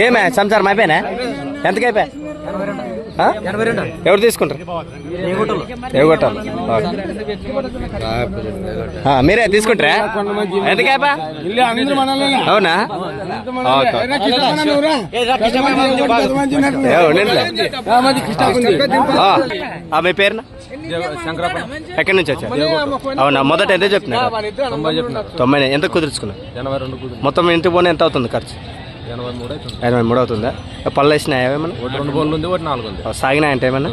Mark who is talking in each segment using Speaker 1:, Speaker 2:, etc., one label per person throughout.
Speaker 1: ఏమే సంసారం అయిపోయినా? ఎంతకి అయిపోయా? ఎవరు తీసుకుంటారు? ఏగొట్టాలి. మీరే తీసుకుంటారా? ఎంతకి అయిపోయా? అవునా? మీ పేరున? ఎక్కడి నుంచి వచ్చారు? అవునా? మొదట ఎంత చెప్తున్నారు? 90. ఎంత కుదుర్చుకున్నారు? మొత్తం ఇంటి పోనీ ఎంత అవుతుంది ఖర్చు? 83 అవుతుందా? పళ్ళు వేసినాయా ఏమన్నా?
Speaker 2: 2 బోళ్ళు ఉంది, 4 ఉంది.
Speaker 1: సాగినా అంటే ఏమన్నా?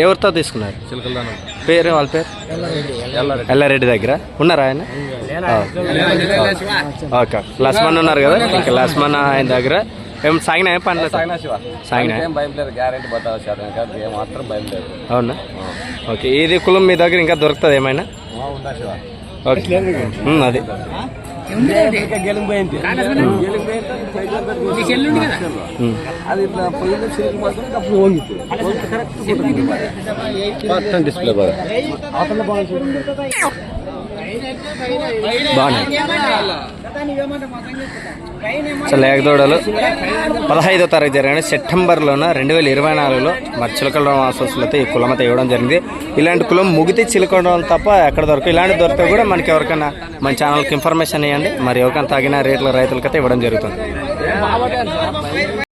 Speaker 1: ఎవరితో తీసుకున్నారు? పేరు వాళ్ళ పేరు? ఎల్లారెడ్డి దగ్గర ఉన్నారా ఆయన? ఓకే. లక్ష్మణ్ ఉన్నారు కదా, ఇంకా లక్ష్మణ్ ఆయన దగ్గర ఏం సాగినా? ఏం పని సాగినా? అవునా? ఓకే. ఇది కులం మీ దగ్గర ఇంకా దొరుకుతుంది ఏమైనా? ఓకే. అది
Speaker 2: డిస్ప్లే
Speaker 1: బాగున్నాయి. లేకదోడలు 15వ తారీఖు జరిగిన సెప్టెంబర్లోన 2024లో మరి చిలకడ వాసోసులతో ఈ కులం అయితే ఇవ్వడం జరిగింది. ఇలాంటి కులం ముగితే చిలకడం తప్ప ఎక్కడ దొరకదు. ఇలాంటి దొరికితే కూడా మనకి ఎవరికైనా మన ఛానల్కి ఇన్ఫర్మేషన్ ఇవ్వండి. మరి ఎవరికైనా తగిన రేట్ల రైతులకైతే ఇవ్వడం జరుగుతుంది.